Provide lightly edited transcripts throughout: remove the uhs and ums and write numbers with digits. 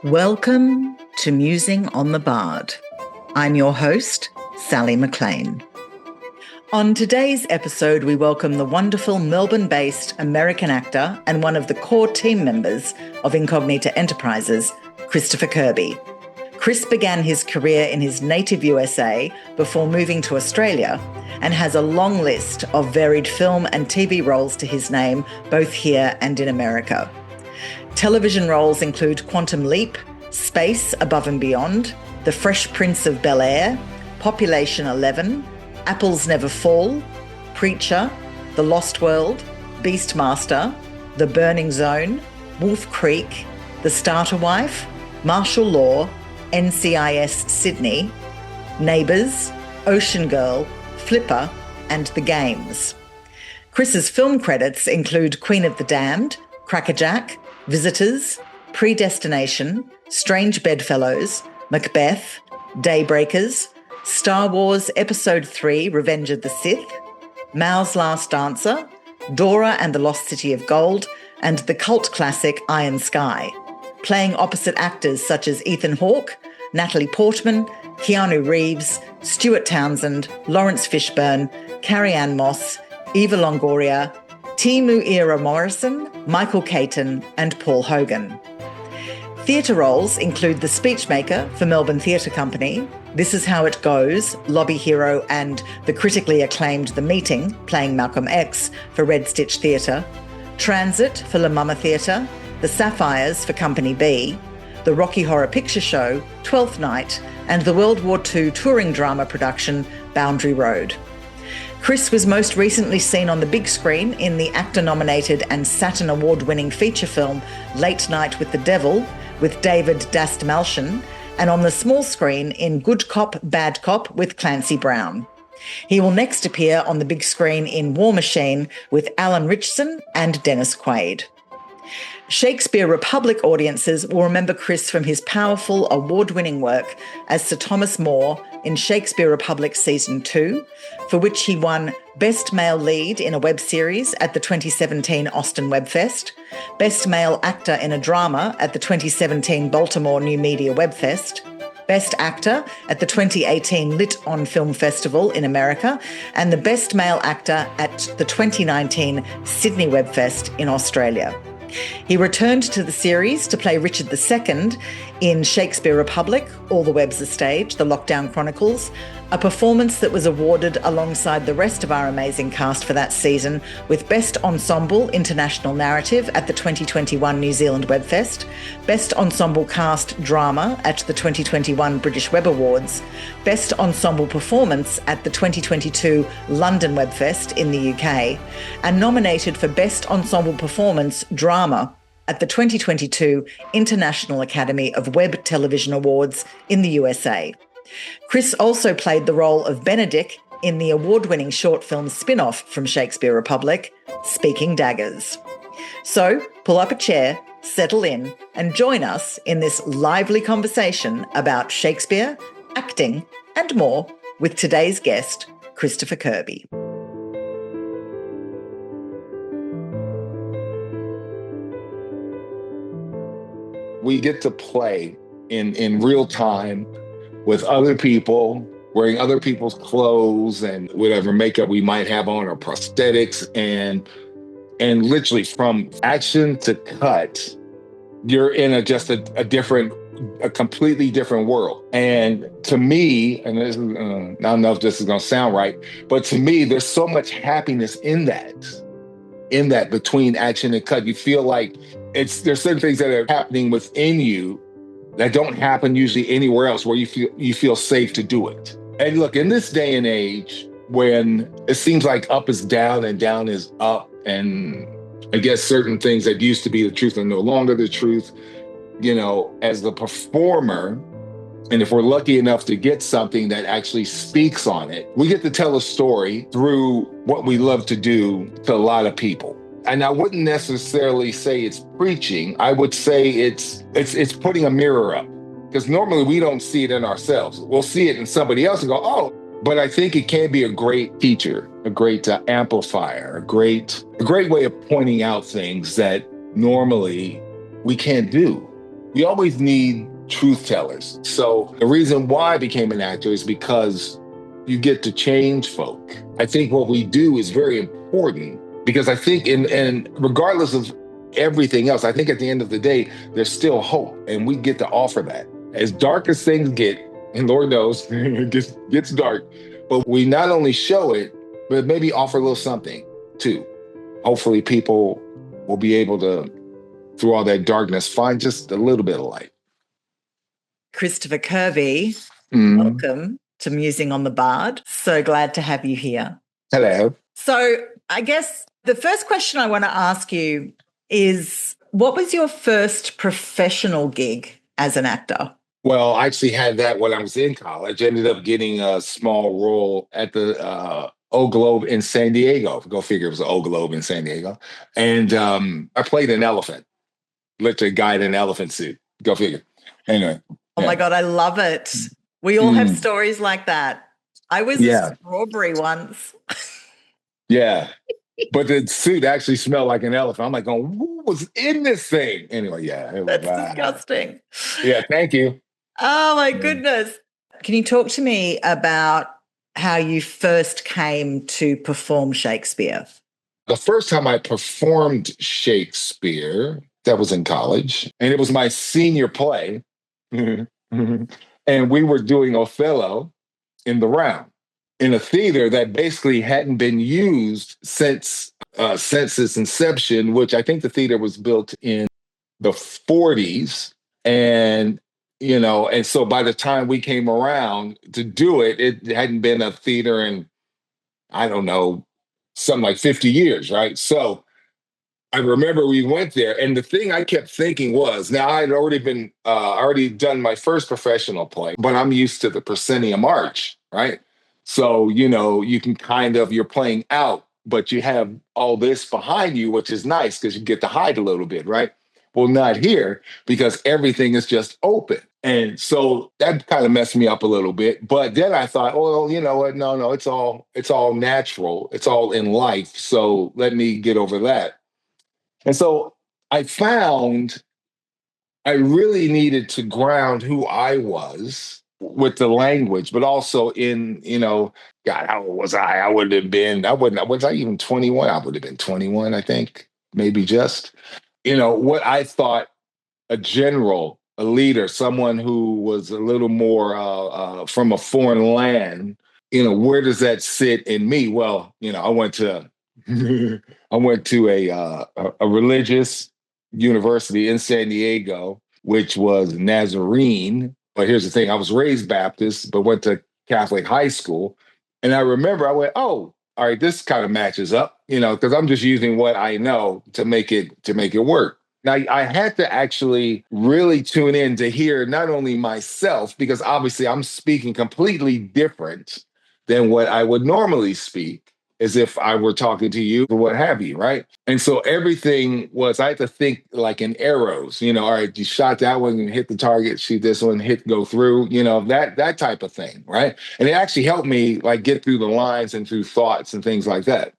Welcome to Musing on the Bard. I'm your host, Sally McLean. On today's episode, we welcome the wonderful Melbourne-based American actor and one of the core team members of Incognita Enterprises, Christopher Kirby. Chris began his career in his native USA before moving to Australia and has a long list of varied film and TV roles to his name, both here and in America. Television roles include Quantum Leap, Space, Above and Beyond, The Fresh Prince of Bel-Air, Population 11, Apples Never Fall, Preacher, The Lost World, Beastmaster, The Burning Zone, Wolf Creek, The Starter Wife, Martial Law, NCIS Sydney, Neighbours, Ocean Girl, Flipper, and The Games. Chris's film credits include Queen of the Damned, Crackerjack, Visitors, Predestination, Strange Bedfellows, Macbeth, Daybreakers, Star Wars Episode 3, Revenge of the Sith, Mao's Last Dancer, Dora and the Lost City of Gold, and the cult classic Iron Sky, playing opposite actors such as Ethan Hawke, Natalie Portman, Keanu Reeves, Stuart Townsend, Laurence Fishburne, Carrie-Anne Moss, Eva Longoria, Temuera Morrison, Michael Caton, and Paul Hogan. Theatre roles include the speechmaker for Melbourne Theatre Company, This Is How It Goes, Lobby Hero, and the critically acclaimed The Meeting, playing Malcolm X for Red Stitch Theatre, Transit for La Mama Theatre, The Sapphires for Company B, the Rocky Horror Picture Show, Twelfth Night, and the World War II touring drama production Boundary Road. Chris was most recently seen on the big screen in the actor-nominated and Saturn Award-winning feature film Late Night with the Devil with David Dastmalchian, and on the small screen in Good Cop, Bad Cop with Clancy Brown. He will next appear on the big screen in War Machine with Alan Ritchson and Dennis Quaid. Shakespeare Republic audiences will remember Chris from his powerful, award-winning work as Sir Thomas More in Shakespeare Republic Season 2, for which he won Best Male Lead in a Web Series at the 2017 Austin Web Fest, Best Male Actor in a Drama at the 2017 Baltimore New Media Web Fest, Best Actor at the 2018 Lit On Film Festival in America, and the Best Male Actor at the 2019 Sydney Web Fest in Australia. He returned to the series to play Richard II in Shakespeare Republic, All the Webs Are Staged, The Lockdown Chronicles, a performance that was awarded alongside the rest of our amazing cast for that season with Best Ensemble International Narrative at the 2021 New Zealand Webfest, Best Ensemble Cast Drama at the 2021 British Web Awards, Best Ensemble Performance at the 2022 London Webfest in the UK, and nominated for Best Ensemble Performance Drama at the 2022 International Academy of Web Television Awards in the USA. Chris also played the role of Benedick in the award-winning short film spin-off from Shakespeare Republic, Speaking Daggers. So pull up a chair, settle in, and join us in this lively conversation about Shakespeare, acting, and more with today's guest, Christopher Kirby. We get to play in real time with other people, wearing other people's clothes and whatever makeup we might have on or prosthetics, and literally from action to cut, you're in a completely different world. And to me, and this is, I don't know if this is going to sound right, but to me, there's so much happiness in that between action and cut. You feel like there's certain things that are happening within you that don't happen usually anywhere else, where you feel safe to do it. And look, in this day and age, when it seems like up is down and down is up, and I guess certain things that used to be the truth are no longer the truth, as the performer, and if we're lucky enough to get something that actually speaks on it, we get to tell a story through what we love to do to a lot of people. And I wouldn't necessarily say it's preaching. I would say it's putting a mirror up, because normally we don't see it in ourselves. We'll see it in somebody else and go, oh, but I think it can be a great teacher, a great amplifier, a great way of pointing out things that normally we can't do. We always need truth tellers. So the reason why I became an actor is because you get to change folk. I think what we do is very important because I think, and regardless of everything else, I think at the end of the day, there's still hope and we get to offer that. As dark as things get, and Lord knows, it gets dark, but we not only show it, but maybe offer a little something too. Hopefully people will be able to, through all that darkness, find just a little bit of light. Christopher Kirby, welcome to Musing on the Bard. So glad to have you here. Hello. So I guess the first question I want to ask you is, what was your first professional gig as an actor? Well, I actually had that when I was in college. I ended up getting a small role at the Old Globe in San Diego. Go figure, it was the Old Globe in San Diego. And I played an elephant, literally a guy in an elephant suit. Go figure. Anyway. Oh my God, I love it. We all have stories like that. I was a strawberry once. Yeah. But the suit actually smelled like an elephant. I'm like, who was in this thing? Anyway, yeah. It was, that's disgusting. Yeah, thank you. Oh my goodness. Can you talk to me about how you first came to perform Shakespeare? The first time I performed Shakespeare, that was in college, and it was my senior play. And we were doing Othello in the round in a theater that basically hadn't been used since its inception, which I think the theater was built in the 40s. And and so by the time we came around to do it, it hadn't been a theater in, I don't know, something like 50 years, right? So I remember we went there, and the thing I kept thinking was, now I had already done my first professional play, but I'm used to the proscenium arch, right? So, you can you're playing out, but you have all this behind you, which is nice because you get to hide a little bit, right? Well, not here, because everything is just open. And so that kind of messed me up a little bit. But then I thought, well, you know what? No, it's all natural. It's all in life. So let me get over that. And so I found I really needed to ground who I was with the language, but also in, God, how old was I? Was I even 21? I would have been 21, I think, maybe just. What I thought a general, a leader, someone who was a little more from a foreign land, where does that sit in me? Well, I went to a religious university in San Diego, which was Nazarene. But here's the thing, I was raised Baptist, but went to Catholic high school. And I remember I went, oh, all right, this kind of matches up, because I'm just using what I know to make it work. Now, I had to actually really tune in to hear not only myself, because obviously I'm speaking completely different than what I would normally speak, as if I were talking to you or what have you, right? And so everything was, I had to think like in arrows, all right, you shot that one and hit the target, shoot this one, go through, that type of thing, right? And it actually helped me like get through the lines and through thoughts and things like that.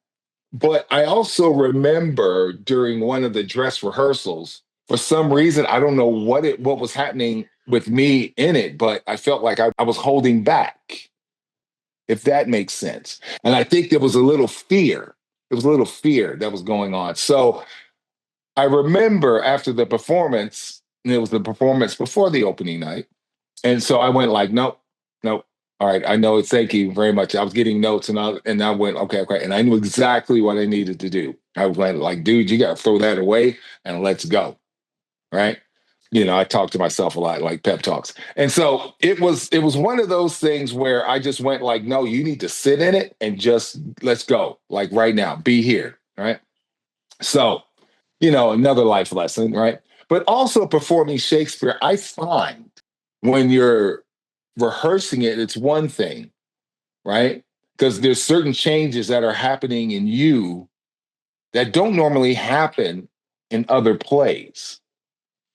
But I also remember during one of the dress rehearsals, for some reason, I don't know what was happening with me in it, but I felt like I was holding back, if that makes sense. And I think there was a little fear. There was a little fear that was going on. So I remember after the performance, and it was the performance before the opening night. And so I went like, nope. All right, I know it. Thank you very much. I was getting notes and I went, okay. And I knew exactly what I needed to do. I went like, dude, you got to throw that away and let's go. Right. I talk to myself a lot, like pep talks. And so it was one of those things where I just went like, no, you need to sit in it and just let's go. Like right now, be here. Right. So, another life lesson. Right. But also performing Shakespeare, I find when you're rehearsing it, it's one thing, right? Because there's certain changes that are happening in you that don't normally happen in other plays.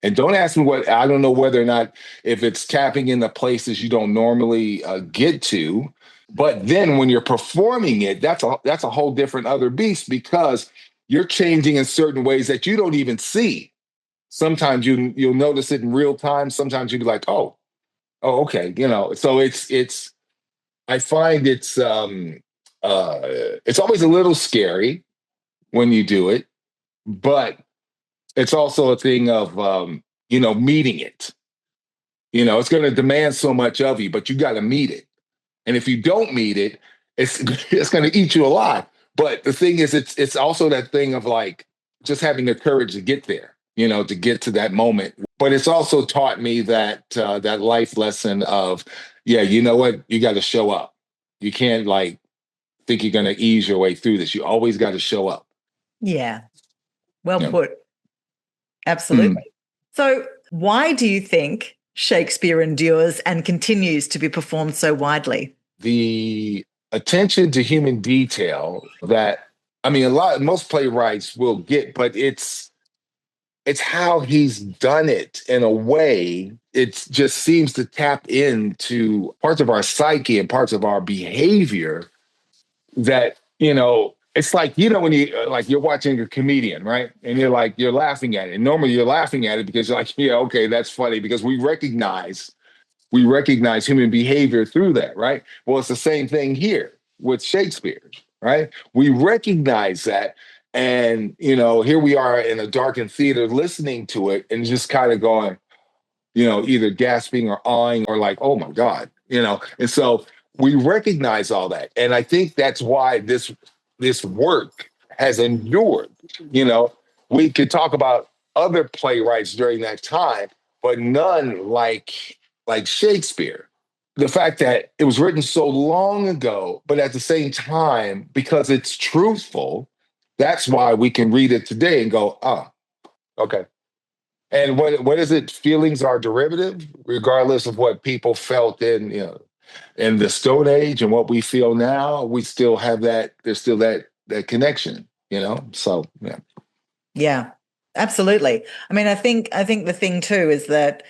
And don't ask me I don't know whether or not if it's tapping in the places you don't normally get to. But then when you're performing it, that's a whole different other beast because you're changing in certain ways that you don't even see. Sometimes you'll notice it in real time. Sometimes you'll be like, okay, So it's I find it's always a little scary when you do it, but it's also a thing of meeting it. It's going to demand so much of you, but you got to meet it. And if you don't meet it, it's it's going to eat you alive. But the thing is, it's also that thing of like just having the courage to get there, to get to that moment. But it's also taught me that life lesson of, yeah, you know what, you got to show up. You can't like think you're going to ease your way through this. You always got to show up. Yeah, well put. Absolutely. So, why do you think Shakespeare endures and continues to be performed so widely? The attention to human detail that, most playwrights will get, but it's how he's done it in a way. It just seems to tap into parts of our psyche and parts of our behavior that, it's like, when you like you're watching a comedian, right? And you're laughing at it. And normally you're laughing at it because you're like, yeah, okay, that's funny, because we recognize human behavior through that, right? Well, it's the same thing here with Shakespeare, right? We recognize that. And, here we are in a darkened theater listening to it and just kind of going, either gasping or awing or like, oh my God, And so we recognize all that. And I think that's why this work has endured. We could talk about other playwrights during that time, but none like Shakespeare. The fact that it was written so long ago, but at the same time, because it's truthful, that's why we can read it today and go, oh, okay. And what is it? Feelings are derivative, regardless of what people felt in the Stone Age and what we feel now. We still have that. There's still that connection, So yeah. Yeah, absolutely. I think the thing too is that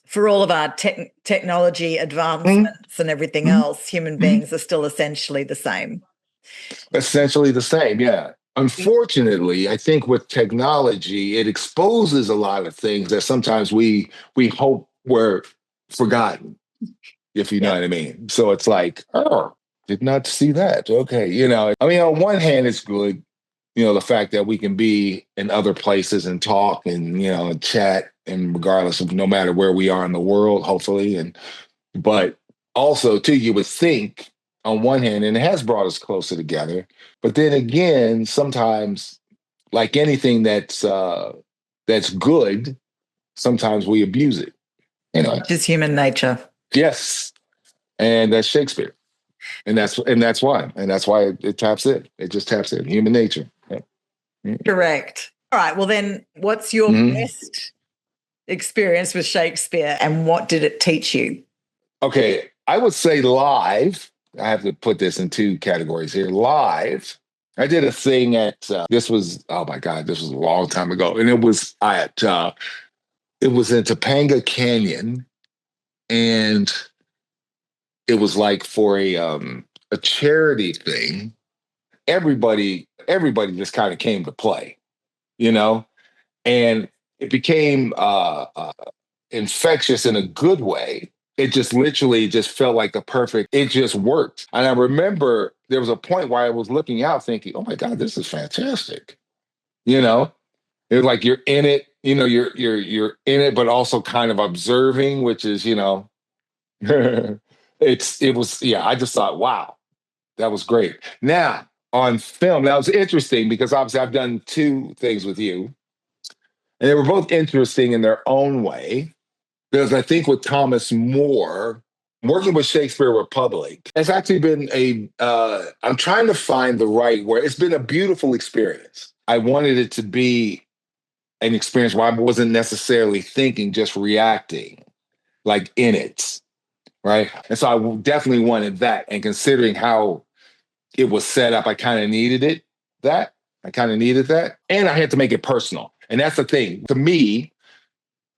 for all of our technology advancements and everything else, human beings are still essentially the same. Essentially the same, yeah. Unfortunately, I think with technology, it exposes a lot of things that sometimes we hope were forgotten, if you know what I mean. So it's like, oh, did not see that. Okay, on one hand, it's good, the fact that we can be in other places and talk and and chat, and regardless of no matter where we are in the world, hopefully, but also too, you would think on one hand, and it has brought us closer together, but then again, sometimes, like anything that's good, sometimes we abuse it. Just human nature. Yes, and that's Shakespeare, and that's why, it taps in. It just taps in human nature. Correct. All right. Well, then, what's your best experience with Shakespeare, and what did it teach you? Okay, I would say live. I have to put this in two categories here. Live. I did a thing at this was, oh my God, this was a long time ago, and it was in Topanga Canyon, and it was like for a charity thing. Everybody just kind of came to play, and it became infectious in a good way. It just literally just felt like it just worked. And I remember there was a point where I was looking out thinking, oh my God, this is fantastic. It's like you're in it, you're in it, but also kind of observing, which is, I just thought, wow, that was great. Now on film, that was interesting because obviously I've done two things with you, and they were both interesting in their own way. Because I think with Thomas More, working with Shakespeare Republic, it's actually been I'm trying to find the right word. It's been a beautiful experience. I wanted it to be an experience where I wasn't necessarily thinking, just reacting, like in it, right? And so I definitely wanted that. And considering how it was set up, I kind of needed it, that. I kind of needed that. And I had to make it personal. And that's the thing. To me,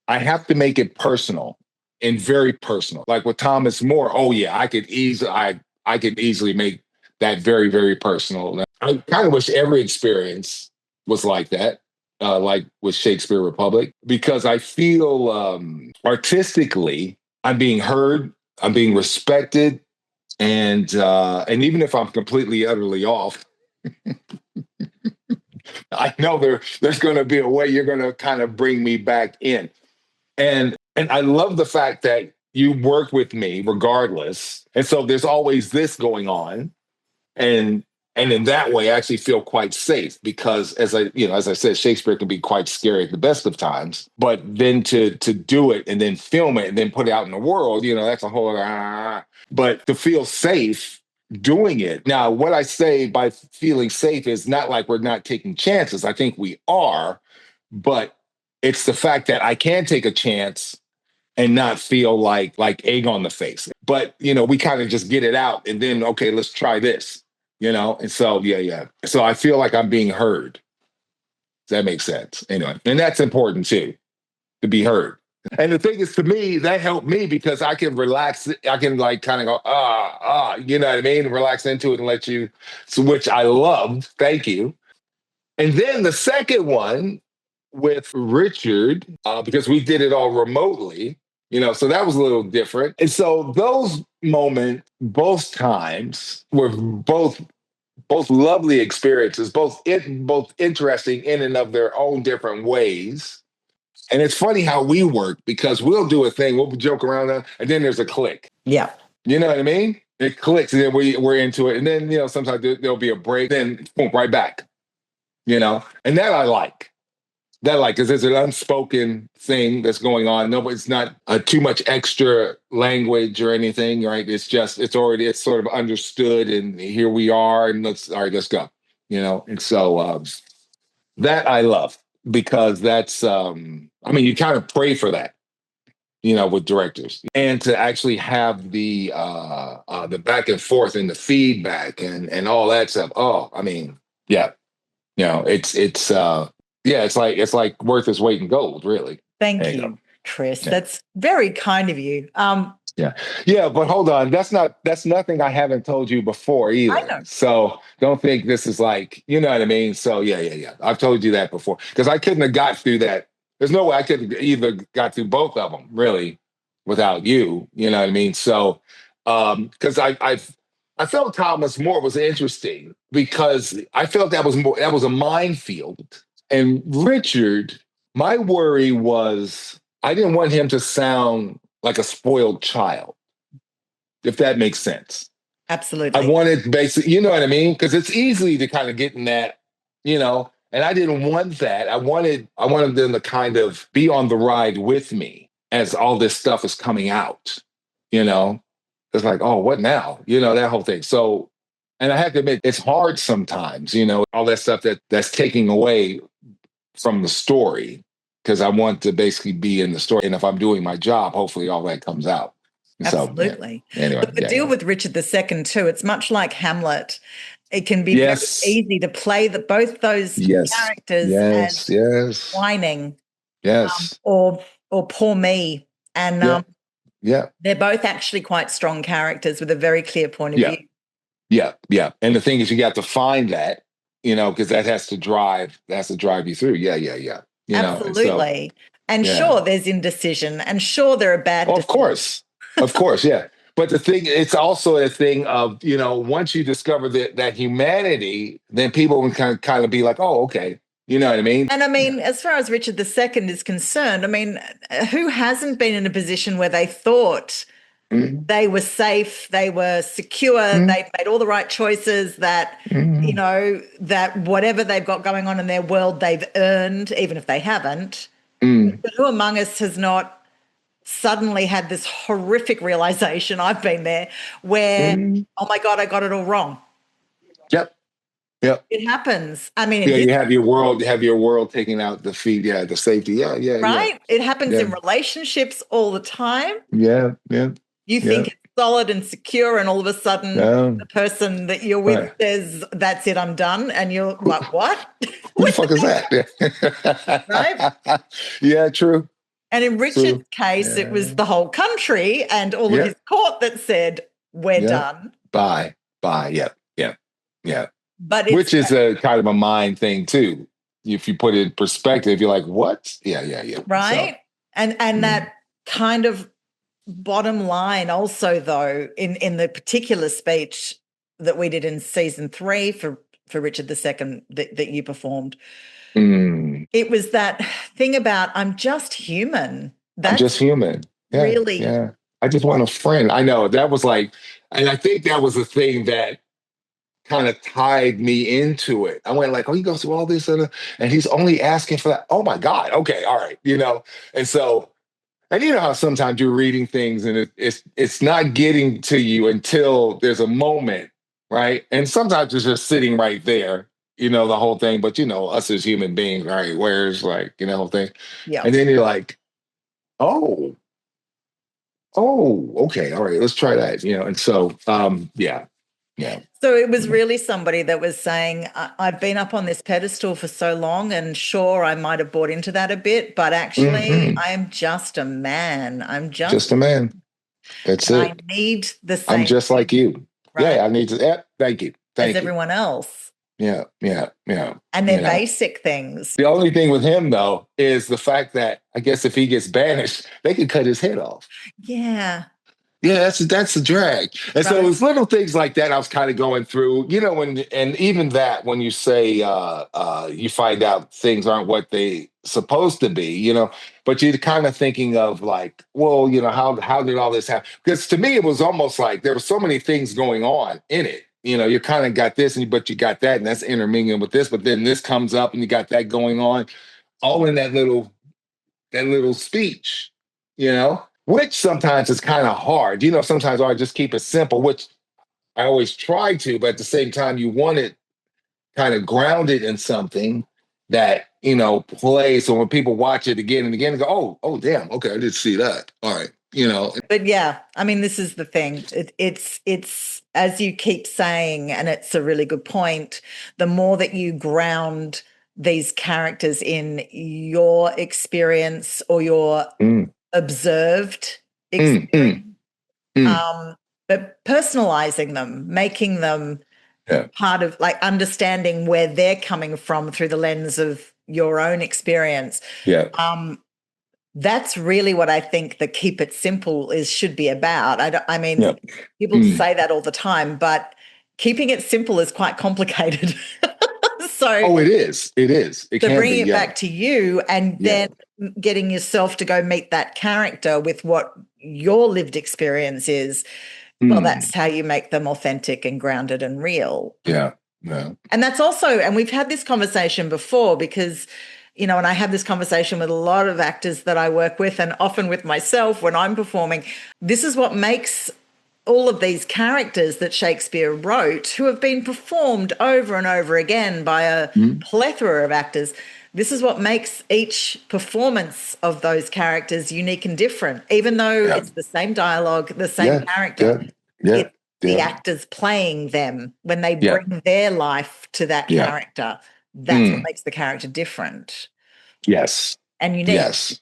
I have to make it personal and very personal. Like with Thomas More, oh yeah, I could easily make that very, very personal. I kind of wish every experience was like that. like with Shakespeare Republic, because I feel artistically I'm being heard, I'm being respected, and even if I'm completely utterly off, I know there's going to be a way you're going to kind of bring me back in. And I love the fact that you work with me regardless. And so there's always this going on. And in that way, I actually feel quite safe because as I said, Shakespeare can be quite scary at the best of times. But then to do it and then film it and then put it out in the world, that's a whole but to feel safe doing it. Now, what I say by feeling safe is not like we're not taking chances. I think we are, but it's the fact that I can take a chance and not feel like egg on the face. But, we kind of just get it out and then, okay, let's try this, And so, yeah. So I feel like I'm being heard. Does that make sense? Anyway, and that's important too, to be heard. And the thing is, to me, that helped me because I can relax. I can kind of go, you know what I mean? Relax into it and let you, which I loved. Thank you. And then the second one with Richard, because we did it all remotely, so that was a little different. And so those moments, both times, were both lovely experiences, both interesting in and of their own different ways. And it's funny how we work because we'll do a thing, we'll joke around, and then there's a click. Yeah. You know what I mean? It clicks, and then we're into it. And then, sometimes there'll be a break, then boom, right back. And that I like. Because there's an unspoken thing that's going on. It's not too much extra language or anything, right? It's sort of understood, and here we are, and let's go, And so that I love because that's, you kind of pray for that, with directors, and to actually have the back and forth and the feedback and all that stuff. Oh, yeah, it's like worth its weight in gold, really. Thank you, Chris. Yeah. That's very kind of you. Yeah, but hold on. That's nothing I haven't told you before either. I know. So don't think this is like, you know what I mean? So yeah. I've told you that before because I couldn't have got through that. There's no way I could have either got through both of them really without you. You know what I mean? So because I felt Thomas More was interesting because I felt that was a minefield. And Richard, my worry was I didn't want him to sound like a spoiled child, if that makes sense. Absolutely. I wanted basically, you know what I mean? Because it's easy to kind of get in that, and I didn't want that. I wanted them to kind of be on the ride with me as all this stuff is coming out, It's like, oh, what now? That whole thing. So, and I have to admit, it's hard sometimes, all that stuff that's taking away from the story. Because I want to basically be in the story. And if I'm doing my job, hopefully all that comes out. Absolutely. So, anyway, but the deal with Richard II, too, it's much like Hamlet. It can be very easy to play both those characters as whining. Yes. Or poor me. And they're both actually quite strong characters with a very clear point of view. Yeah. And the thing is, you got to find that, because that has to drive you through. Yeah. Absolutely. And sure, there's indecision, and sure, there are bad decisions. Of course, yeah. But the thing, it's also a thing of, once you discover that humanity, then people can kind of be like, oh, okay. You know what I mean? And as far as Richard II is concerned, who hasn't been in a position where they thought they were safe, they were secure, they've made all the right choices, that, that whatever they've got going on in their world, they've earned, even if they haven't. But who among us has not suddenly had this horrific realization, I've been there, where, oh my God, I got it all wrong. Yep. It happens. You have your world taking out the feed, the safety. Yeah. Right? It happens in relationships all the time. Yeah. You think it's solid and secure, and all of a sudden the person that you're with says, that's it, I'm done. And you're like, what? Who the fuck is that? Right? Yeah, true. And in Richard's case, it was the whole country and all of his court that said, we're done. Bye. Yeah. But which is a kind of a mind thing too. if you put it in perspective, you're like, what? Yeah. Right. So, and that kind of bottom line also, though, in the particular speech that we did in season 3 for Richard II that you performed, it was that thing about I'm just human. I'm just human. Yeah, really. Yeah. I just want a friend. I know that was like, and I think that was the thing that kind of tied me into it. I went like, oh, he goes through all this and he's only asking for that. Oh my God. Okay. All right. And so, and you know how sometimes you're reading things and it's not getting to you until there's a moment, right? And sometimes it's just sitting right there, the whole thing. But us as human beings, right? Where's like, the whole thing. Yeah. And then you're like, oh, okay, all right, let's try that. And so, yeah. So it was really somebody that was saying, I've been up on this pedestal for so long, and sure, I might have bought into that a bit, but actually, I'm just a man. I'm just a man. That's it. I need the same. I'm just like you. Right? Yeah, I need to. Yeah, thank you. As everyone else. Yeah. And they're basic things. The only thing with him, though, is the fact that I guess if he gets banished, they could cut his head off. Yeah. Yeah, that's the drag. And so it was little things like that I was kind of going through, and even that when you say you find out things aren't what they supposed to be, but you're kind of thinking of like, well, how did all this happen? Because to me, it was almost like there were so many things going on in it. You kind of got this, but you got that, and that's intermingling with this, but then this comes up and you got that going on, all in that little speech, which sometimes is kind of hard. Sometimes I just keep it simple, which I always try to, but at the same time, you want it kind of grounded in something that, plays. So when people watch it again and again and go, oh, damn, okay, I did see that. All right, But yeah, I mean, this is the thing. It's as you keep saying, and it's a really good point, the more that you ground these characters in your experience or your observed experience, but personalizing them, making them part of, like, understanding where they're coming from through the lens of your own experience. That's really what I think the keep it simple should be about. People say that all the time, but keeping it simple is quite complicated. So it is. It so bringing it back to you and then getting yourself to go meet that character with what your lived experience is, well, that's how you make them authentic and grounded and real. Yeah. And that's also, and we've had this conversation before because, and I have this conversation with a lot of actors that I work with and often with myself when I'm performing. This is what makes all of these characters that Shakespeare wrote, who have been performed over and over again by a plethora of actors. This is what makes each performance of those characters unique and different, even though it's the same dialogue, the same character. The actors playing them when they bring their life to that character. That's what makes the character different. Yes. And unique. Yes.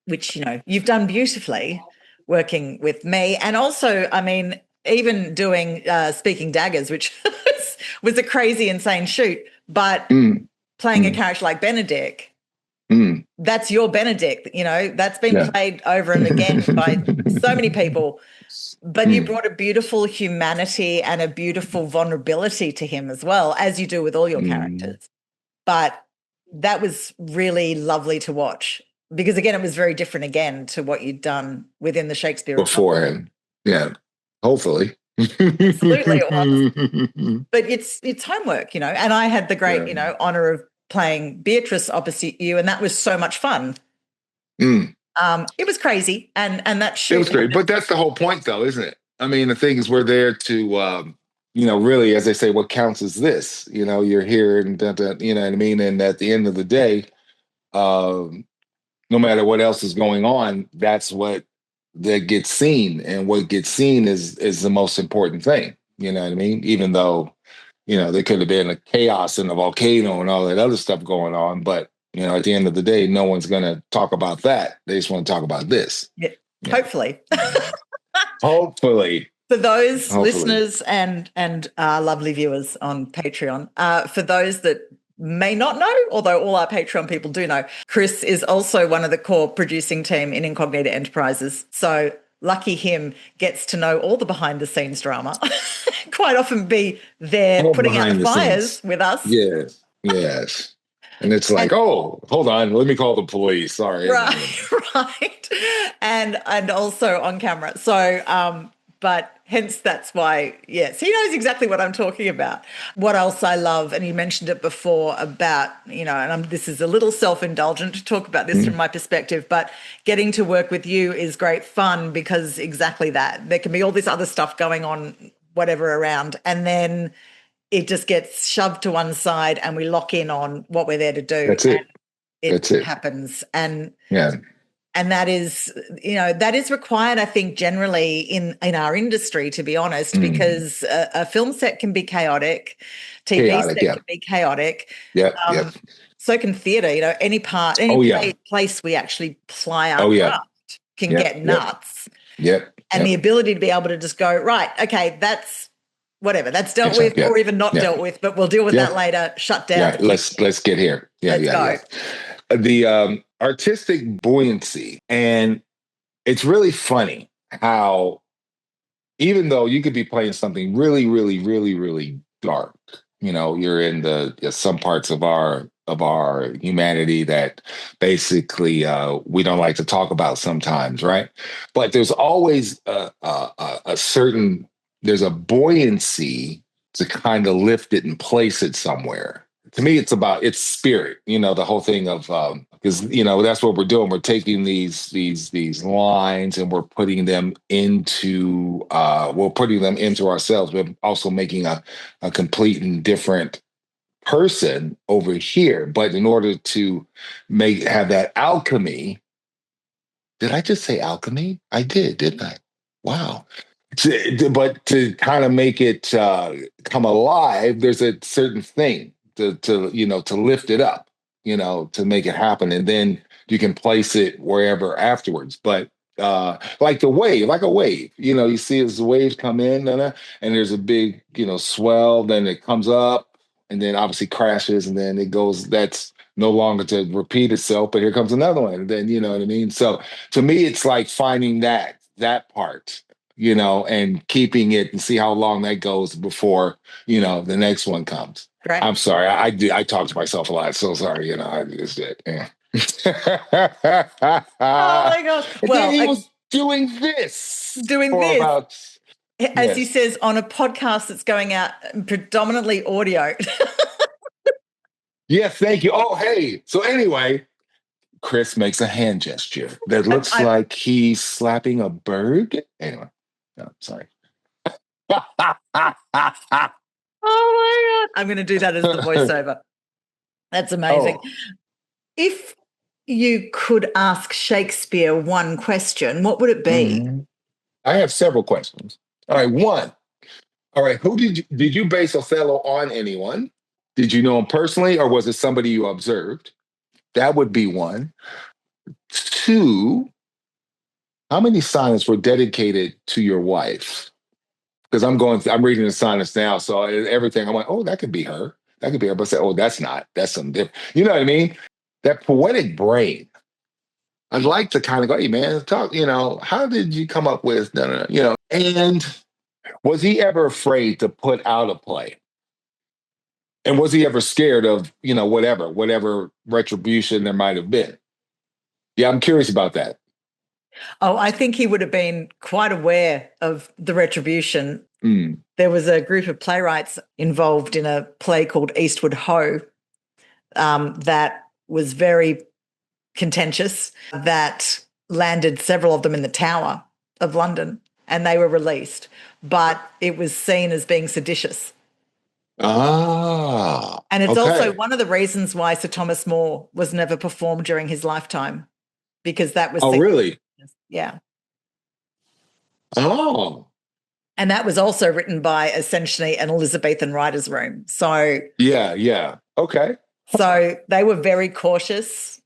Which, you've done beautifully working with me. And also, I mean, even doing Speaking Daggers, which was a crazy, insane shoot, but playing a character like Benedick, that's your Benedick, that's been played over and again by so many people. But you brought a beautiful humanity and a beautiful vulnerability to him as well, as you do with all your characters. But that was really lovely to watch because, again, it was very different again to what you'd done within the Shakespeare beforehand. Yeah, hopefully. Absolutely it was. But it's homework, and I had the great, honor of playing Beatrice opposite you, and that was so much fun. It was crazy, and that shoot. It was great, but that's the whole point, though, isn't it? I mean, the thing is, we're there to, really, as they say, what counts is this. You're here, and you know what I mean. And at the end of the day, no matter what else is going on, that's what that gets seen, and what gets seen is the most important thing. You know what I mean? Even though, there could have been a chaos and a volcano and all that other stuff going on, but at the end of the day, no one's going to talk about that. They just want to talk about this. Yeah. Hopefully. Hopefully. For those listeners and lovely viewers on Patreon, for those that may not know, although all our Patreon people do know, Chris is also one of the core producing team in Incognita Enterprises. So lucky him, gets to know all the behind the scenes drama. Quite often be there All putting out behind the the fires scenes. with us. Yes, yes. And it's like, oh, hold on, let me call the police. Sorry. Right, right. And also on camera. So, but hence that's why, yes, he knows exactly what I'm talking about. What else I love, and you mentioned it before about, and this is a little self-indulgent to talk about this from my perspective, but getting to work with you is great fun because exactly that. There can be all this other stuff going on, whatever around, and then it just gets shoved to one side and we lock in on what we're there to do. That's it. And That's it. happens. And yeah. And that is, that is required, I think, generally in our industry, to be honest, because a film set can be chaotic, TV set can be chaotic. Yeah. So can theatre, any part, any place we actually ply our craft can get nuts. And the ability to be able to just go, right, okay, that's whatever, that's dealt with or even not dealt with, but we'll deal with that later, shut down. Yeah, let's get here. Let's go. The artistic buoyancy, and it's really funny how even though you could be playing something really, really, really, really dark, you're in some parts of our humanity that basically we don't like to talk about sometimes, right? But there's always there's a buoyancy to kind of lift it and place it somewhere. To me, it's spirit, the whole thing of, because, that's what we're doing. We're taking these lines and we're putting them into ourselves. We're also making a complete and different person over here. But in order to have that alchemy, did I just say alchemy? I did, didn't I? Wow. But to kind of make it come alive, there's a certain thing to lift it up, to make it happen, and then you can place it wherever afterwards. But like a wave, you see as the waves come in, and there's a big, swell, then it comes up, and then obviously crashes, and then it goes. That's no longer to repeat itself, but here comes another one, and then you know what I mean. So to me, it's like finding that part, and keeping it and see how long that goes before the next one comes. Right. I'm sorry. I talk to myself a lot. So sorry. I just did. Yeah. Oh my God. Well, he was doing this. As he says, on a podcast that's going out predominantly audio. Yeah. Thank you. Oh, hey. So anyway, Chris makes a hand gesture that looks like he's slapping a bird. Anyway. No, sorry. Oh my God. I'm going to do that as the voiceover. That's amazing. Oh. If you could ask Shakespeare one question, what would it be? I have several questions. All right, one. All right, who did you base Othello on? Anyone? Did you know him personally, or was it somebody you observed? That would be one. Two, how many sonnets were dedicated to your wife? Because I'm reading the sonnets now, so everything, I'm like, oh, that could be her. That could be her. But say, oh, that's not. That's something different. You know what I mean? That poetic brain. I'd like to kind of go, hey, man, talk, how did you come up with, and was he ever afraid to put out a play? And was he ever scared of, whatever retribution there might have been? Yeah, I'm curious about that. Oh, I think he would have been quite aware of the retribution. There was a group of playwrights involved in a play called Eastward Ho that was very contentious, that landed several of them in the Tower of London, and they were released. But it was seen as being seditious. Ah. And it's also one of the reasons why Sir Thomas More was never performed during his lifetime, because that was... Oh, really? Yeah. Oh. And that was also written by essentially an Elizabethan writer's room. So... Yeah. Okay. So they were very cautious.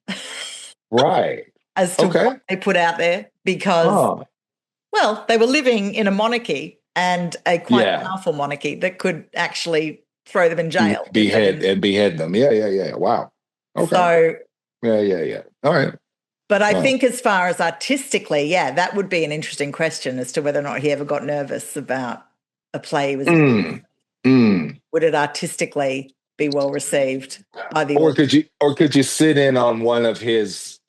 Right. As to what they put out there, because, well, they were living in a monarchy, and a quite powerful monarchy that could actually throw them in jail. Behead them. Yeah. Wow. Okay. So yeah. All right. But I think as far as artistically, that would be an interesting question as to whether or not he ever got nervous about a play he was in. Would it artistically be well received by the audience? Could you sit in on one of his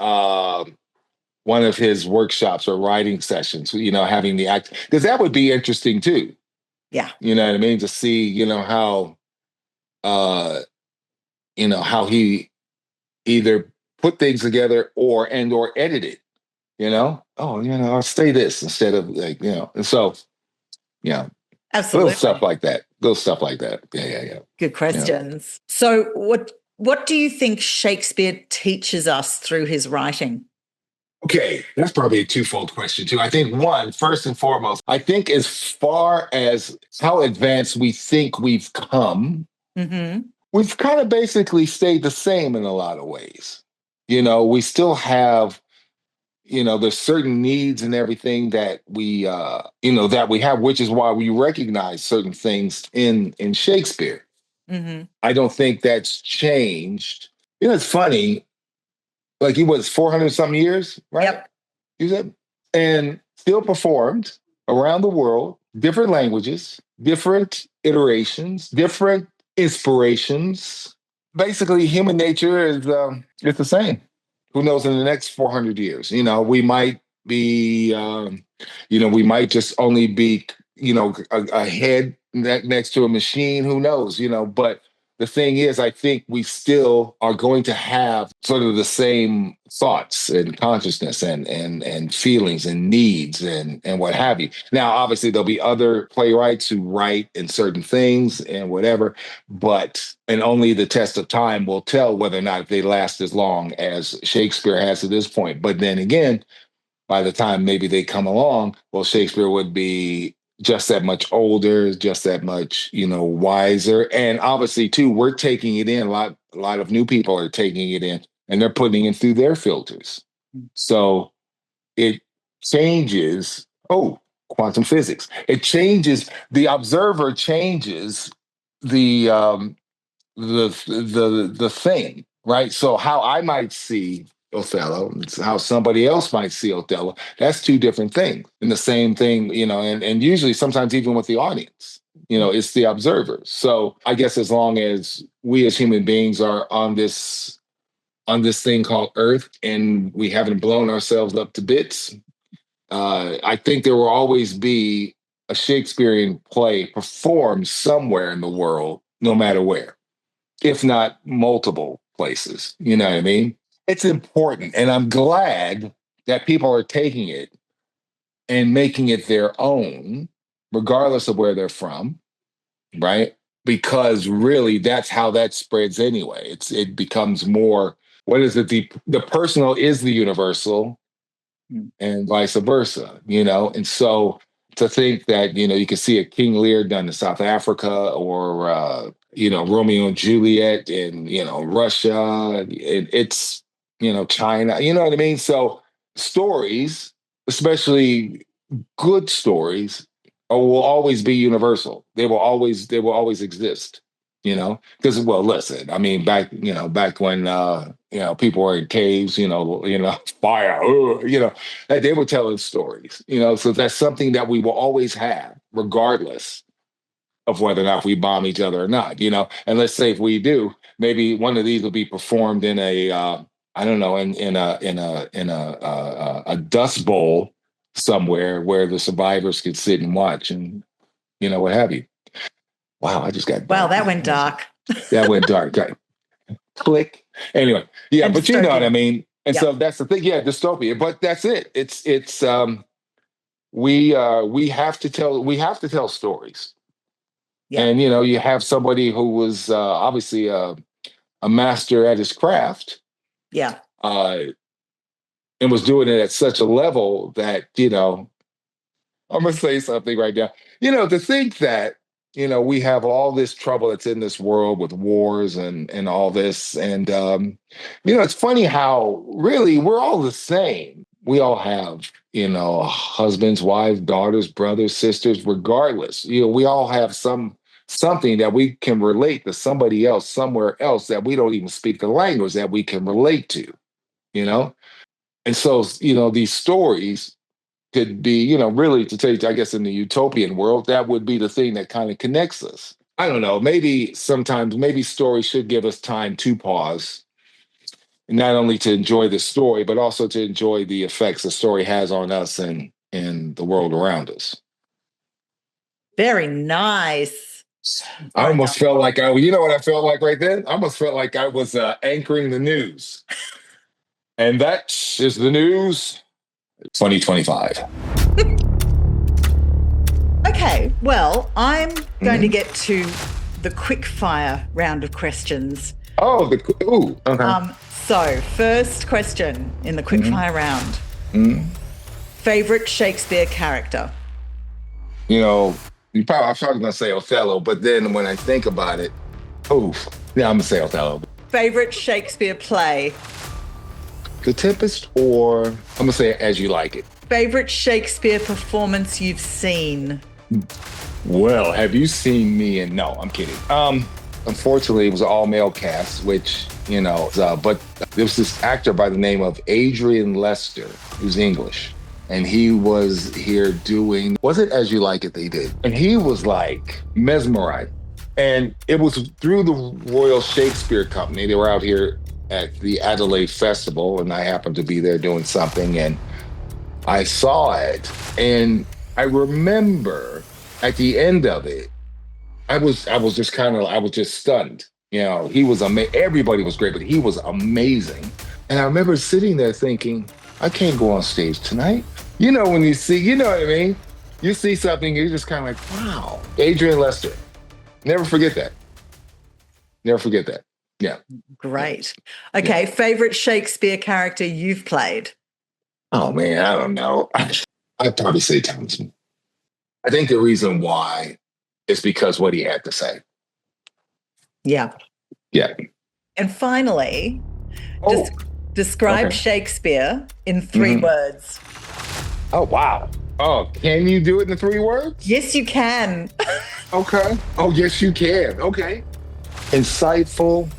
workshops or writing sessions, having the act, because that would be interesting too. Yeah. You know what I mean? To see, how he either put things together or edit it, I'll say this instead of and so, absolutely. Little stuff like that. Yeah. Good questions. Yeah. So what do you think Shakespeare teaches us through his writing? Okay, that's probably a twofold question too. I think one, first and foremost, I think as far as how advanced we think we've come, we've kind of basically stayed the same in a lot of ways. We still have, there's certain needs and everything that we, that we have, which is why we recognize certain things in Shakespeare. I don't think that's changed. It's funny. Like he was 400 something years, right? Yep. You said, and still performed around the world, different languages, different iterations, different inspirations. Basically, human nature is it's the same. Who knows in the next 400 years? We might be, we might just only be, a head next to a machine. Who knows? But the thing is, I think we still are going to have sort of the same thoughts and consciousness and feelings and needs and what have you. Now, obviously, there'll be other playwrights who write in certain things and whatever, and only the test of time will tell whether or not they last as long as Shakespeare has at this point. But then again, by the time maybe they come along, well, Shakespeare would be just that much older, just that much, wiser. And obviously, too, we're taking it in. A lot of new people are taking it in, and they're putting it through their filters. So it changes. Oh, quantum physics. It changes. The observer changes the thing, right? So how I might see Othello and how somebody else might see Othello, that's two different things. And the same thing, and usually sometimes even with the audience, it's the observers. So I guess as long as we as human beings are on this thing called Earth and we haven't blown ourselves up to bits, I think there will always be a Shakespearean play performed somewhere in the world, no matter where, if not multiple places. You know what I mean? It's important. And I'm glad that people are taking it and making it their own, regardless of where they're from, right? Because really, that's how that spreads anyway. It becomes more, what is it? The personal is the universal and vice versa, And so to think that, you can see a King Lear done in South Africa or, Romeo and Juliet in, Russia, it's, China, you know what I mean? So stories, especially good stories, will always be universal. They will always exist, because, well, listen, I mean, back when, people were in caves, fire, they were telling stories, so that's something that we will always have, regardless of whether or not we bomb each other or not, and let's say if we do, maybe one of these will be performed in a, I don't know, in a dust bowl somewhere where the survivors could sit and watch and, what have you. Wow, I just got dark. Wow, that went dark. That went dark. Click. Anyway, yeah, and but you know what I mean. And so that's the thing. Yeah, dystopia. But that's it. It's we have to tell stories. Yeah. And you have somebody who was obviously a master at his craft. Yeah. And was doing it at such a level that, I'm gonna say something right now. To think that, we have all this trouble that's in this world with wars and all this. And, it's funny how really we're all the same. We all have, husbands, wives, daughters, brothers, sisters, regardless. We all have some something that we can relate to somebody else somewhere else that we don't even speak the language that we can relate to, you know? And so, these stories could be, really to tell you, I guess in the utopian world, that would be the thing that kind of connects us. I don't know, maybe sometimes, maybe stories should give us time to pause, not only to enjoy the story, but also to enjoy the effects the story has on us and the world around us. Very nice. I almost felt like you know what I felt like right then? I almost felt like I was anchoring the news. And that is the news 2025. Okay, well, I'm going to get to the quick fire round of questions. Oh, okay. So, first question in the quick fire round. Favorite Shakespeare character? I was probably going to say Othello, but then when I think about it, I'm going to say Othello. Favorite Shakespeare play? The Tempest, or I'm going to say As You Like It. Favorite Shakespeare performance you've seen? Well, have you seen me? And no, I'm kidding. Unfortunately, it was an all-male cast, which, but there was this actor by the name of Adrian Lester, who's English. And he was here doing, was it As You Like It they did? And he was like mesmerized. And it was through the Royal Shakespeare Company. They were out here at the Adelaide Festival, and I happened to be there doing something, and I saw it. And I remember at the end of it, I was just stunned. He was amazing. Everybody was great, but he was amazing. And I remember sitting there thinking, I can't go on stage tonight. When you see, you know what I mean? You see something, you're just kind of like, wow. Adrian Lester. Never forget that. Never forget that. Yeah. Great. Okay, favorite Shakespeare character you've played? Oh, man, I don't know. I'd probably say Townsend. I think the reason why is because what he had to say. Yeah. Yeah. And finally, describe Shakespeare in 3 words. Oh, wow. Oh, can you do it in 3 words? Yes, you can. Okay. Oh, yes, you can. Okay. Insightful.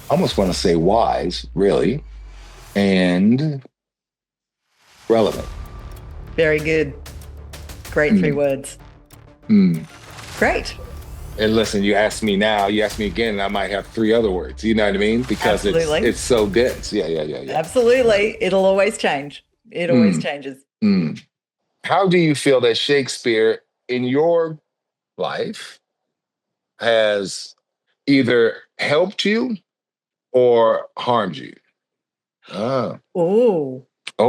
I almost want to say wise, really. And relevant. Very good. Great 3 words. Great. And listen, you ask me now, you ask me again, and I might have 3 other words. You know what I mean? Because it's so dense. Yeah. Absolutely. It'll always change. It always changes. How do you feel that Shakespeare in your life has either helped you or harmed you? Oh,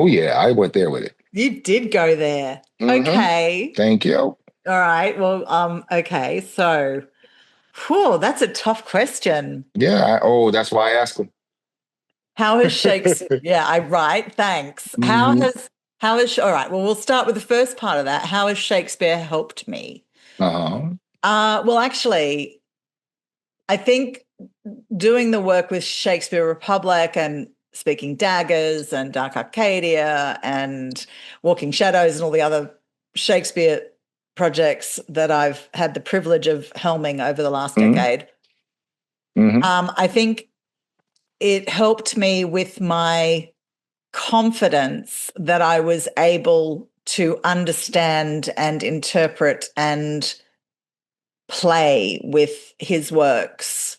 yeah, I went there with it. You did go there. Okay. Thank you. All right. Well, okay. So, that's a tough question. Yeah. That's why I asked him. How has Shakespeare? Right. Thanks. How has? All right. Well, we'll start with the first part of that. How has Shakespeare helped me? Well, actually, I think doing the work with Shakespeare Republic and Speaking Daggers and Dark Arcadia and Walking Shadows and all the other Shakespeare projects that I've had the privilege of helming over the last decade, I think it helped me with my confidence that I was able to understand and interpret and play with his works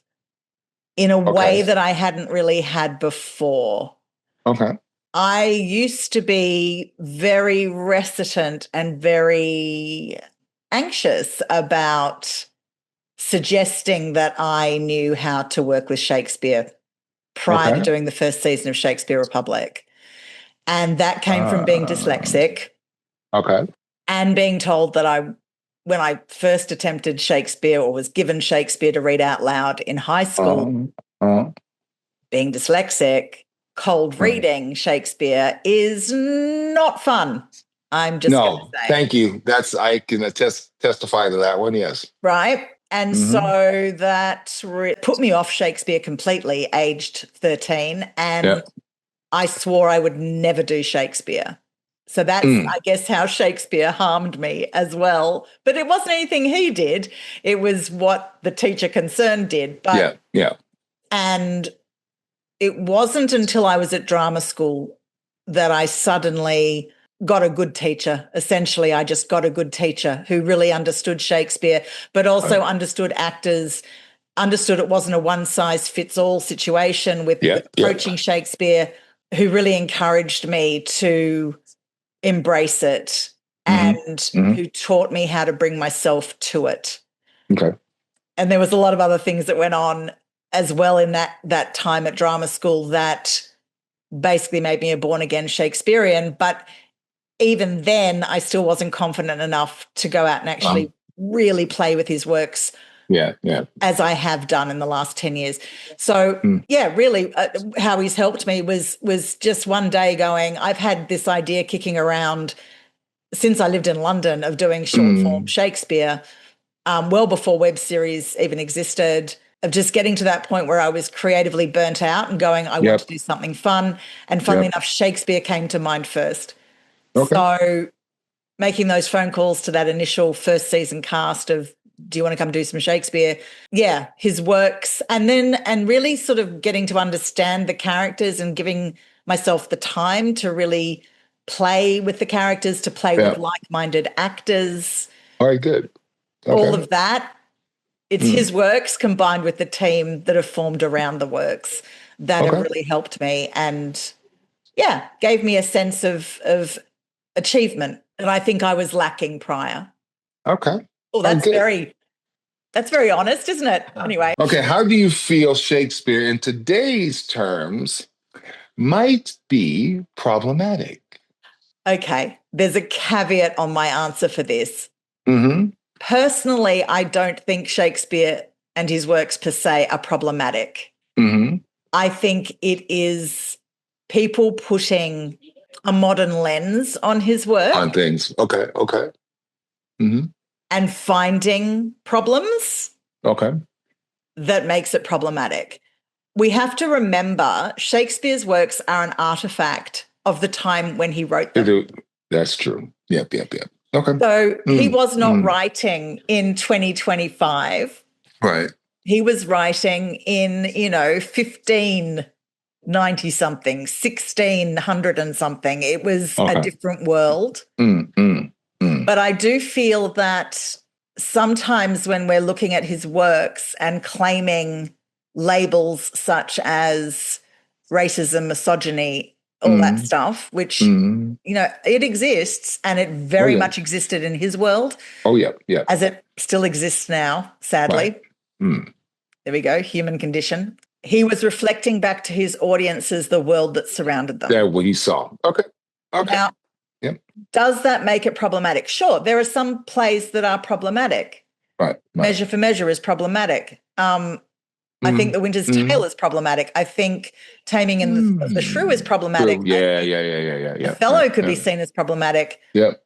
in a way that I hadn't really had before. Okay. I used to be very reticent and very anxious about suggesting that I knew how to work with Shakespeare prior to doing the first season of Shakespeare Republic. And that came from being dyslexic. Okay. And being told that when I first attempted Shakespeare or was given Shakespeare to read out loud in high school, being dyslexic, cold reading Shakespeare is not fun. I'm just going to say. Thank you. I can testify to that one, yes. Right? And so that put me off Shakespeare completely, aged 13, and I swore I would never do Shakespeare. So that's, I guess, how Shakespeare harmed me as well. But it wasn't anything he did. It was what the teacher concerned did. But, yeah. And it wasn't until I was at drama school that I suddenly got a good teacher. Essentially, I just got a good teacher who really understood Shakespeare, but also understood actors, understood it wasn't a one-size-fits-all situation with approaching Shakespeare, who really encouraged me to embrace it and who taught me how to bring myself to it. Okay. And there was a lot of other things that went on as well in that time at drama school that basically made me a born-again Shakespearean. But even then, I still wasn't confident enough to go out and actually really play with his works as I have done in the last 10 years. So, really how he's helped me was just one day going, I've had this idea kicking around since I lived in London of doing short-form Shakespeare, well before web series even existed, of just getting to that point where I was creatively burnt out and going, I want to do something fun. And funnily enough, Shakespeare came to mind first. Okay. So making those phone calls to that initial first season cast of, do you want to come do some Shakespeare? Yeah, his works. And really sort of getting to understand the characters and giving myself the time to really play with the characters, to play with like-minded actors. All right, good. Okay. All of that. It's his works combined with the team that have formed around the works that have really helped me and, gave me a sense of achievement that I think I was lacking prior. Okay. Oh, that's very honest, isn't it? Anyway. Okay, how do you feel Shakespeare in today's terms might be problematic? Okay, there's a caveat on my answer for this. Personally, I don't think Shakespeare and his works per se are problematic. I think it is people putting a modern lens on his work. On things. Okay. And finding problems. Okay. That makes it problematic. We have to remember Shakespeare's works are an artifact of the time when he wrote them. That's true. Yep. Okay. So he was not writing in 2025. Right. He was writing in, 1590 something, 1600 and something. It was a different world. But I do feel that sometimes when we're looking at his works and claiming labels such as racism, misogyny, all that stuff, which, it exists and it very much existed in his world. As it still exists now, sadly. Right. There we go, human condition. He was reflecting back to his audiences the world that surrounded them. That's what he saw. Okay. Now, does that make it problematic? Sure, there are some plays that are problematic. Right. Measure for Measure is problematic. I think The Winter's Tale is problematic. I think Taming of the Shrew is problematic. True. Yeah. Othello could be seen as problematic. Yep.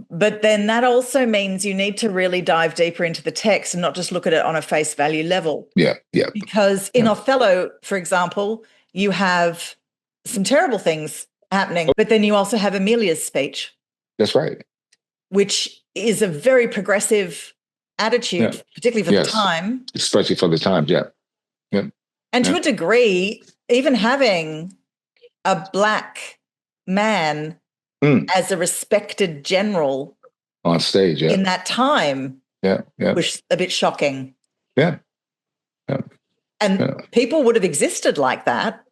But then that also means you need to really dive deeper into the text and not just look at it on a face value level. Yeah. Because in Othello, for example, you have some terrible things happening, but then you also have Amelia's speech. That's right. Which is a very progressive attitude, particularly for the time. Especially for the time, And to a degree, even having a black man as a respected general on stage in that time was a bit shocking. And people would have existed like that.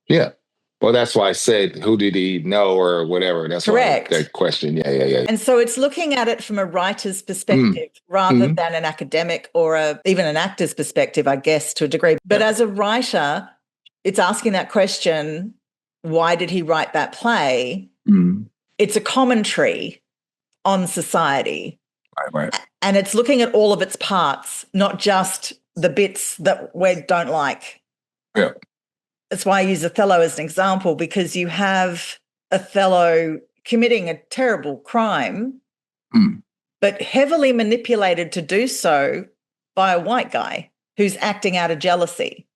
Yeah. Well, that's why I said, who did he know or whatever? That's correct. That question. Yeah. And so it's looking at it from a writer's perspective rather than an academic or even an actor's perspective, I guess, to a degree. But as a writer, it's asking that question, why did he write that play? It's a commentary on society. Right. And it's looking at all of its parts, not just the bits that we don't like. Yeah. That's why I use Othello as an example, because you have Othello committing a terrible crime, but heavily manipulated to do so by a white guy who's acting out of jealousy.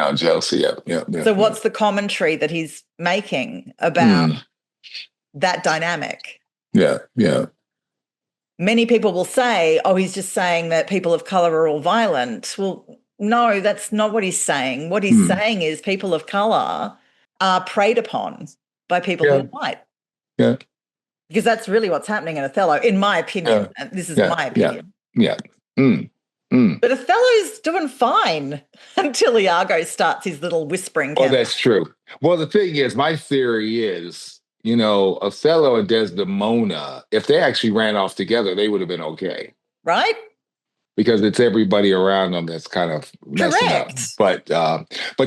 Yeah. So what's the commentary that he's making about that dynamic. Yeah, yeah. Many people will say, oh, he's just saying that people of color are all violent. Well, no, that's not what he's saying. What he's saying is people of color are preyed upon by people who are white. Yeah. Because that's really what's happening in Othello, in my opinion. Yeah. This is my opinion. Yeah. But Othello's doing fine until Iago starts his little whispering campaign. Oh, that's true. Well, the thing is, my theory is, Othello and Desdemona, if they actually ran off together, they would have been okay. Right? Because it's everybody around them that's kind of messing up. But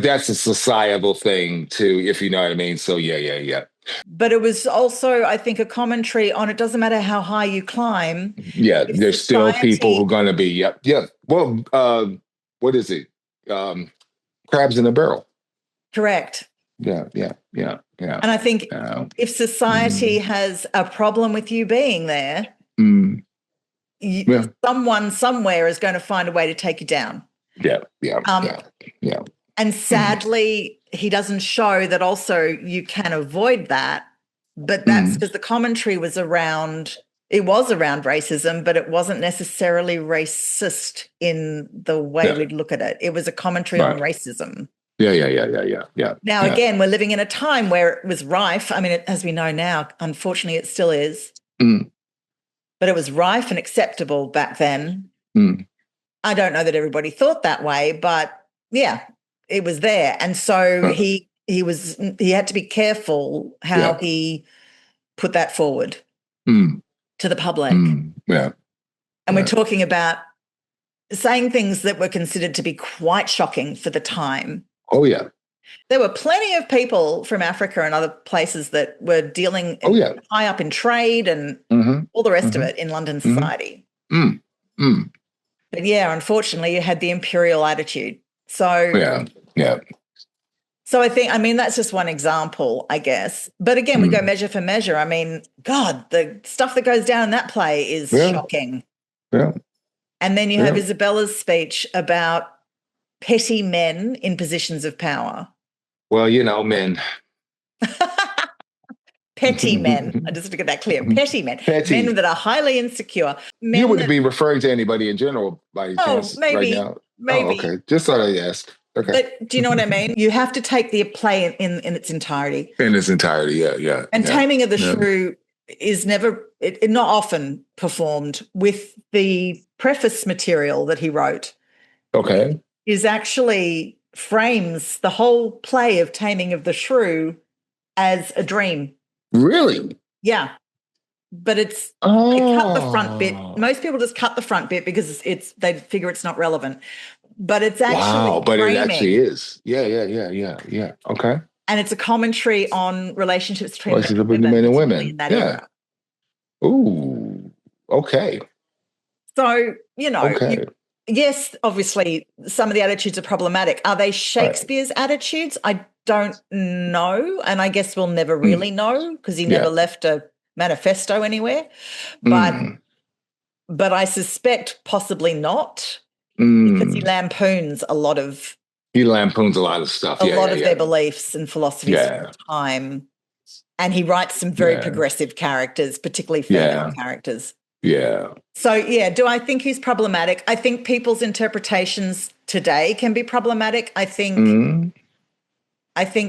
that's a societal thing too, if you know what I mean. So yeah. But it was also, I think, a commentary on it doesn't matter how high you climb. Yeah, there's still people who are going to be, yeah. Well, what is it? Crabs in a barrel. Correct. Yeah. And I think if society has a problem with you being there, someone somewhere is going to find a way to take you down. Yeah. And sadly, he doesn't show that also you can avoid that, but that's because the commentary was around racism, but it wasn't necessarily racist in the way we'd look at it. It was a commentary on racism. Yeah. Now, again, we're living in a time where it was rife. I mean, as we know now, unfortunately, it still is. But it was rife and acceptable back then. I don't know that everybody thought that way, but yeah, it was there. And so he had to be careful how he put that forward to the public. And we're talking about saying things that were considered to be quite shocking for the time. Oh, yeah. There were plenty of people from Africa and other places that were dealing high up in trade and all the rest of it in London society. But yeah, unfortunately, you had the imperial attitude. So So I mean, that's just one example, I guess. But again, we go measure for measure. I mean, God, the stuff that goes down in that play is shocking. Yeah. And then you have Isabella's speech about petty men in positions of power. Well, men. Petty men. I just to get that clear. Petty men. Men that are highly insecure. Men you wouldn't be referring to anybody in general by any chance right now? Maybe. Oh, okay. Just thought I'd ask. Okay. But do you know what I mean? You have to take the play in its entirety. In its entirety, yeah. And Taming of the Shrew is not often performed with the preface material that he wrote. Okay. Is actually frames the whole play of Taming of the Shrew as a dream. Really? Yeah. But they cut the front bit. Most people just cut the front bit because they figure it's not relevant. But it's actually framing. It actually is. Yeah. Okay. And it's a commentary on relationships between men and women in that era. Ooh. Okay. So, yes, obviously, some of the attitudes are problematic. Are they Shakespeare's attitudes? I don't know, and I guess we'll never really know because he never left a manifesto anywhere. But I suspect possibly not because he lampoons a lot of stuff. A lot of their beliefs and philosophies at the time, and he writes some very progressive characters, particularly female characters. Yeah. So, do I think he's problematic? I think people's interpretations today can be problematic. I think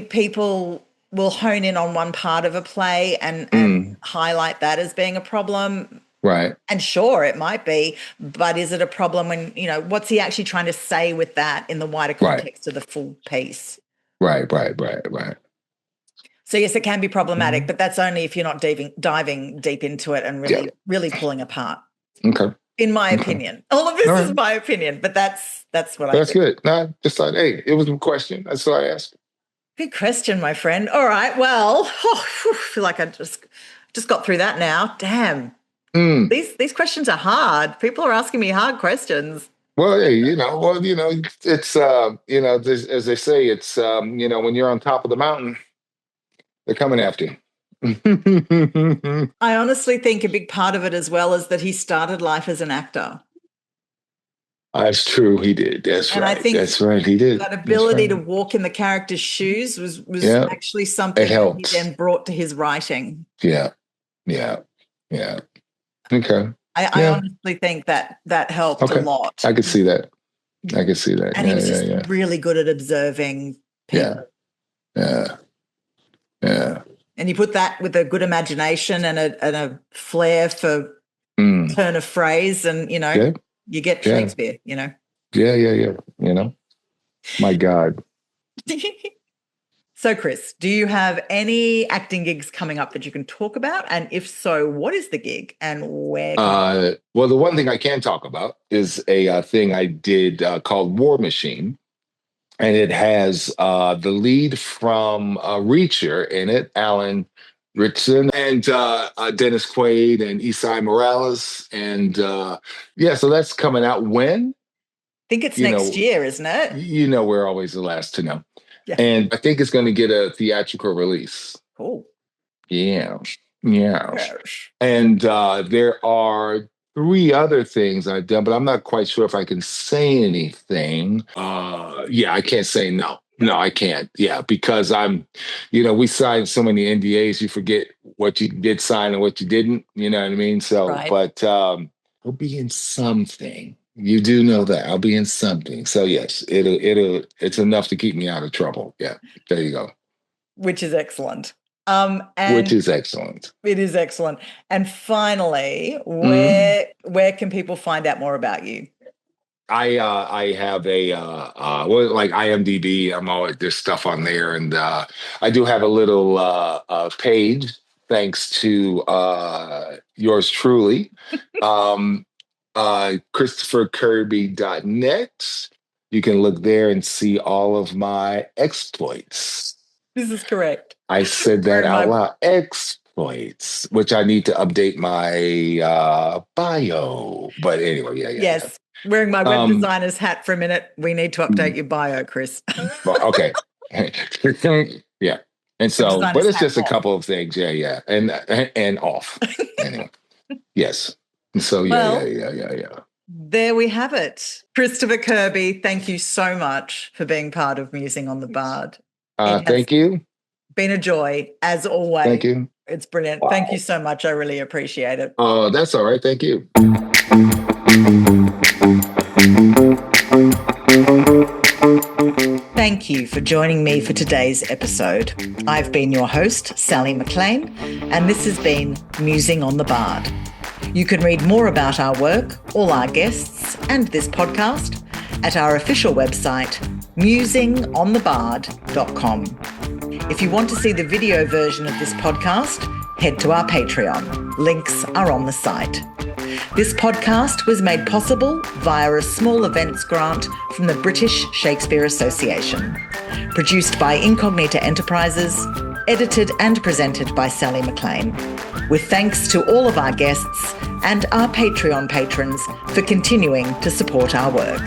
people will hone in on one part of a play and highlight that as being a problem. Right. And sure, it might be, but is it a problem when, what's he actually trying to say with that in the wider context of the full piece? Right. So, yes, it can be problematic, but that's only if you're not diving deep into it and really pulling apart. Okay. In my opinion. All of this is my opinion, but that's what I think. That's good. No, just thought, hey, it was a question. That's what I asked. Good question, my friend. All right, well, I feel like I just got through that now. Damn. These questions are hard. People are asking me hard questions. Well, hey, it's, as they say, it's, when you're on top of the mountain, they're coming after you. I honestly think a big part of it as well is that he started life as an actor. That's true. He did. That's And right. I think That's right. He did. that ability to walk in the character's shoes was Yeah. actually It something that he helps. then brought to his writing. Yeah. Yeah. Yeah. Okay. I honestly think that helped a lot. I could see that. I could see that. And he was just really good at observing people. Yeah. And you put that with a good imagination and a flair for turn of phrase, and you get Shakespeare. Yeah. My God. So, Chris, do you have any acting gigs coming up that you can talk about? And if so, what is the gig and where? Well, the one thing I can talk about is a thing I did called War Machine. And it has the lead from Reacher in it, Alan Ritchson, and Dennis Quaid and Esai Morales. And so that's coming out when? I think it's next year, isn't it? We're always the last to know. Yeah. And I think it's going to get a theatrical release. Cool. Yeah. And there are 3 other things I've done, but I'm not quite sure if I can say anything. I can't say no. No, I can't. Yeah, because we signed so many NDAs, you forget what you did sign and what you didn't. You know what I mean? So, right. But I'll be in something. You do know that I'll be in something. So yes, it's enough to keep me out of trouble. Yeah, there you go. Which is excellent. Which is excellent. It is excellent. And finally, where can people find out more about you? I have a like IMDb. There's stuff on there, and I do have a little page thanks to yours truly. ChristopherKirby.net. You can look there and see all of my exploits. This is correct. I said that out loud. Exploits, which I need to update my bio. But anyway, Yes. Wearing my web designer's hat for a minute. We need to update your bio, Chris. Okay. Yeah. And so, but it's just a couple of things. Yeah. And off. Anyway. Yes. So, yeah. There we have it. Christopher Kirby, thank you so much for being part of Musing on the Bard. Thank you. Been a joy, as always. Thank you. It's brilliant. Wow. Thank you so much. I really appreciate it. Oh, that's all right. Thank you. Thank you for joining me for today's episode. I've been your host, Sally McLean, and this has been Musing on the Bard. You can read more about our work, all our guests, and this podcast at our official website, musingonthebard.com. If you want to see the video version of this podcast, head to our Patreon. Links are on the site. This podcast was made possible via a small events grant from the British Shakespeare Association. Produced by Incognita Enterprises, edited and presented by Sally McLean. With thanks to all of our guests and our Patreon patrons for continuing to support our work.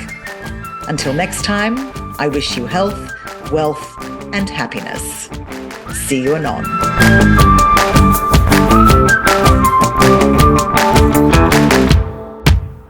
Until next time, I wish you health, wealth, and happiness. See you anon.